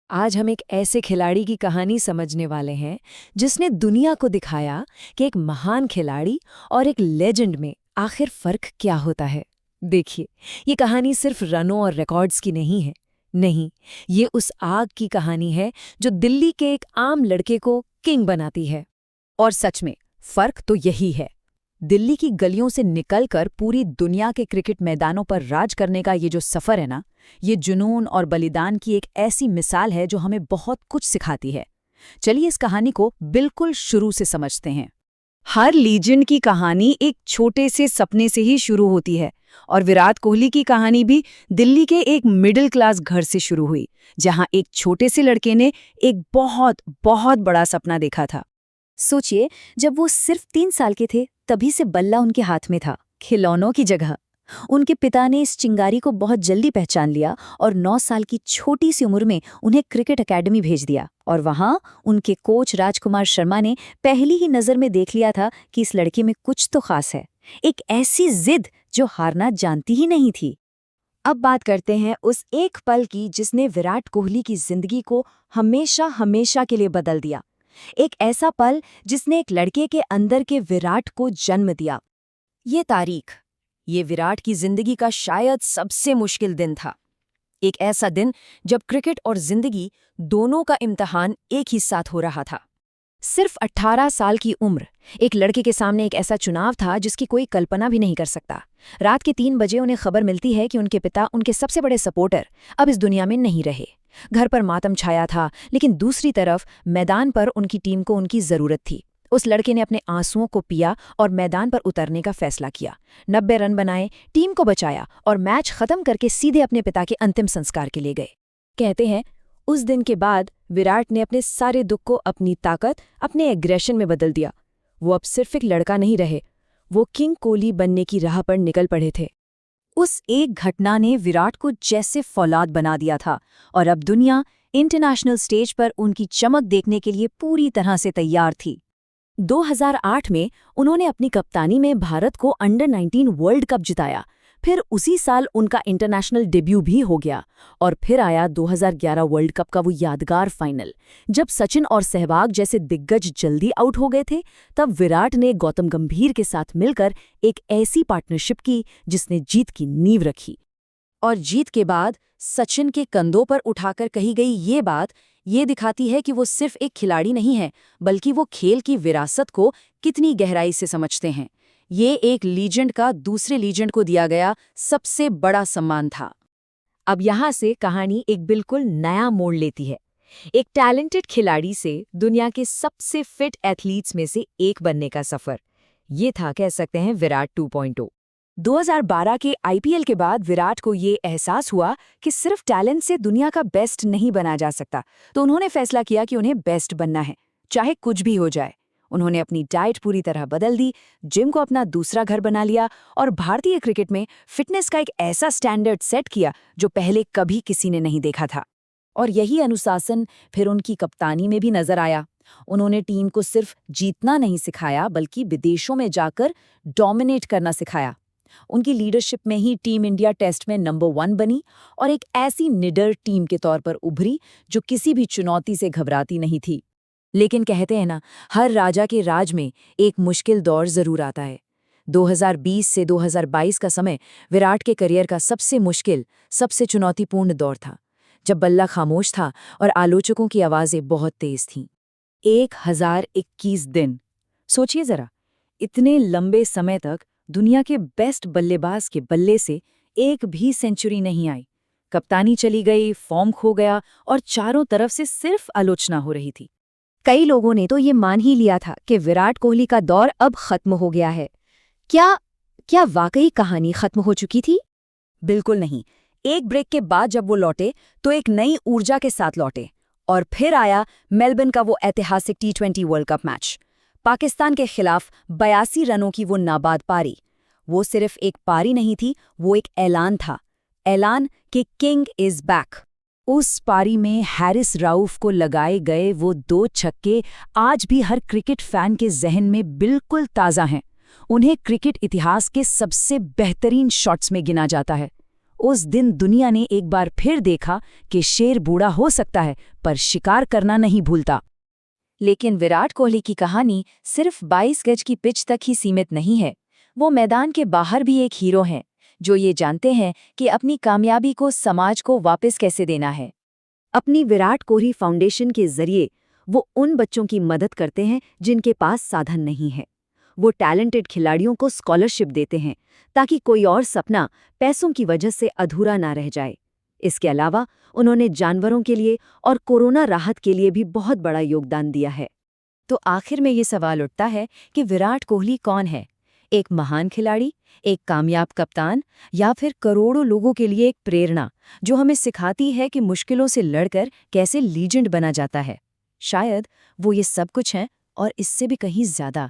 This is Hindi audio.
आज हम एक ऐसे खिलाड़ी की कहानी समझने वाले हैं जिसने दुनिया को दिखाया कि एक महान खिलाड़ी और एक लेजेंड में आखिर फर्क क्या होता है। देखिए, ये कहानी सिर्फ रनों और रिकॉर्ड्स की नहीं है। नहीं, ये उस आग की कहानी है जो दिल्ली के एक आम लड़के को किंग बनाती है। और सच में फर्क तो यही है। दिल्ली की गलियों से निकलकर पूरी दुनिया के क्रिकेट मैदानों पर राज करने का ये जो सफ़र है ना, ये जुनून और बलिदान की एक ऐसी मिसाल है जो हमें बहुत कुछ सिखाती है। चलिए इस कहानी को बिल्कुल शुरू से समझते हैं। हर लीजेंड की कहानी एक छोटे से सपने से ही शुरू होती है और विराट कोहली की कहानी भी दिल्ली के एक मिडिल क्लास घर से शुरू हुई, जहां एक छोटे से लड़के ने एक बहुत बहुत बड़ा सपना देखा था। सोचिए, जब वो सिर्फ 3 साल के थे तभी से बल्ला उनके हाथ में था, खिलौनों की जगह। उनके पिता ने इस चिंगारी को बहुत जल्दी पहचान लिया और 9 साल की छोटी सी उम्र में उन्हें क्रिकेट एकेडमी भेज दिया। और वहां उनके कोच राजकुमार शर्मा ने पहली ही नज़र में देख लिया था कि इस लड़के में कुछ तो खास है, एक ऐसी जिद जो हारना जानती ही नहीं थी। अब बात करते हैं उस एक पल की जिसने विराट कोहली की जिंदगी को हमेशा हमेशा के लिए बदल दिया। एक ऐसा पल जिसने एक लड़के के अंदर के विराट को जन्म दिया। ये तारीख, ये विराट की जिंदगी का शायद सबसे मुश्किल दिन था। एक ऐसा दिन जब क्रिकेट और जिंदगी दोनों का इम्तिहान एक ही साथ हो रहा था। सिर्फ 18 साल की उम्र, एक लड़के के सामने एक ऐसा चुनाव था जिसकी कोई कल्पना भी नहीं कर सकता। रात के 3 बजे उन्हें खबर मिलती है कि उनके पिता, उनके सबसे बड़े सपोर्टर, अब इस दुनिया में नहीं रहे। घर पर मातम छाया था, लेकिन दूसरी तरफ मैदान पर उनकी टीम को उनकी जरूरत थी। उस लड़के ने अपने आंसुओं को पिया और मैदान पर उतरने का फैसला किया। 90 रन बनाए, टीम को बचाया और मैच खत्म करके सीधे अपने पिता के अंतिम संस्कार के लिए गए। कहते हैं, उस दिन के बाद विराट ने अपने सारे दुख को अपनी ताकत, अपने एग्रेशन में बदल दिया। वो अब सिर्फ एक लड़का नहीं रहे, वो किंग कोहली बनने की राह पर निकल पड़े थे। उस एक घटना ने विराट को जैसे फौलाद बना दिया था और अब दुनिया इंटरनेशनल स्टेज पर उनकी चमक देखने के लिए पूरी तरह से तैयार थी। 2008 में उन्होंने अपनी कप्तानी में भारत को अंडर 19 वर्ल्ड कप जिताया। फिर उसी साल उनका इंटरनेशनल डेब्यू भी हो गया और फिर आया 2011 वर्ल्ड कप का वो यादगार फाइनल। जब सचिन और सहवाग जैसे दिग्गज जल्दी आउट हो गए थे, तब विराट ने गौतम गंभीर के साथ मिलकर एक ऐसी पार्टनरशिप की जिसने जीत की नींव रखी। और जीत के बाद सचिन के कंधों पर उठाकर कही गई ये बात ये दिखाती है कि वो सिर्फ एक खिलाड़ी नहीं है, बल्कि वो खेल की विरासत को कितनी गहराई से समझते हैं। ये एक लीजेंड का दूसरे लीजेंड को दिया गया सबसे बड़ा सम्मान था। अब यहाँ से कहानी एक बिल्कुल नया मोड़ लेती है। एक टैलेंटेड खिलाड़ी से दुनिया के सबसे फिट एथलीट्स में से एक बनने का सफर। ये था, कह सकते हैं, विराट 2.0। 2012 के आईपीएल के बाद विराट को ये एहसास हुआ कि सिर्फ टैलेंट से दुनिया का बेस्ट नहीं बना जा सकता, तो उन्होंने फैसला किया कि उन्हें बेस्ट बनना है, चाहे कुछ भी हो जाए। उन्होंने अपनी डाइट पूरी तरह बदल दी, जिम को अपना दूसरा घर बना लिया और भारतीय क्रिकेट में फिटनेस का एक ऐसा स्टैंडर्ड सेट किया जो पहले कभी किसी ने नहीं देखा था। और यही अनुशासन फिर उनकी कप्तानी में भी नजर आया। उन्होंने टीम को सिर्फ जीतना नहीं सिखाया, बल्कि विदेशों में जाकर डोमिनेट करना सिखाया। उनकी लीडरशिप में ही टीम इंडिया टेस्ट में नंबर 1 बनी और एक ऐसी निडर टीम के तौर पर उभरी जो किसी भी चुनौती से घबराती नहीं थी। लेकिन कहते हैं ना, हर राजा के राज में एक मुश्किल दौर जरूर आता है। 2020 से 2022 का समय विराट के करियर का सबसे मुश्किल, सबसे चुनौतीपूर्ण दौर था, जब बल्ला खामोश था और आलोचकों की आवाज़ें बहुत तेज थीं। 1021 दिन, सोचिए जरा, इतने लंबे समय तक दुनिया के बेस्ट बल्लेबाज के बल्ले से एक भी सेंचुरी नहीं आई। कप्तानी चली गई, फॉर्म खो गया और चारों तरफ से सिर्फ आलोचना हो रही थी। कई लोगों ने तो ये मान ही लिया था कि विराट कोहली का दौर अब खत्म हो गया है। क्या वाकई कहानी खत्म हो चुकी थी? बिल्कुल नहीं। एक ब्रेक के बाद जब वो लौटे तो एक नई ऊर्जा के साथ लौटे। और फिर आया मेलबर्न का वो ऐतिहासिक T20 world cup match. Pakistan के खिलाफ 82 रनों की वो नाबाद पारी। वो सिर्फ एक पारी नहीं थी, वो एक ऐलान था। ऐलान कि किंग इज बैक। उस पारी में हैरिस राउफ को लगाए गए वो 2 छक्के आज भी हर क्रिकेट फैन के जहन में बिल्कुल ताज़ा हैं। उन्हें क्रिकेट इतिहास के सबसे बेहतरीन शॉट्स में गिना जाता है। उस दिन दुनिया ने एक बार फिर देखा कि शेर बूढ़ा हो सकता है पर शिकार करना नहीं भूलता। लेकिन विराट कोहली की कहानी सिर्फ 22 गज की पिच तक ही सीमित नहीं है। वो मैदान के बाहर भी एक हीरो हैं, जो ये जानते हैं कि अपनी कामयाबी को समाज को वापस कैसे देना है। अपनी विराट कोहली फाउंडेशन के जरिए वो उन बच्चों की मदद करते हैं जिनके पास साधन नहीं है। वो टैलेंटेड खिलाड़ियों को स्कॉलरशिप देते हैं ताकि कोई और सपना पैसों की वजह से अधूरा ना रह जाए। इसके अलावा उन्होंने जानवरों के लिए और कोरोना राहत के लिए भी बहुत बड़ा योगदान दिया है। तो आखिर में ये सवाल उठता है कि विराट कोहली कौन है? एक महान खिलाड़ी, एक कामयाब कप्तान, या फिर करोड़ों लोगों के लिए एक प्रेरणा जो हमें सिखाती है कि मुश्किलों से लड़कर कैसे लीजेंड बना जाता है? शायद वो ये सब कुछ है और इससे भी कहीं ज्यादा।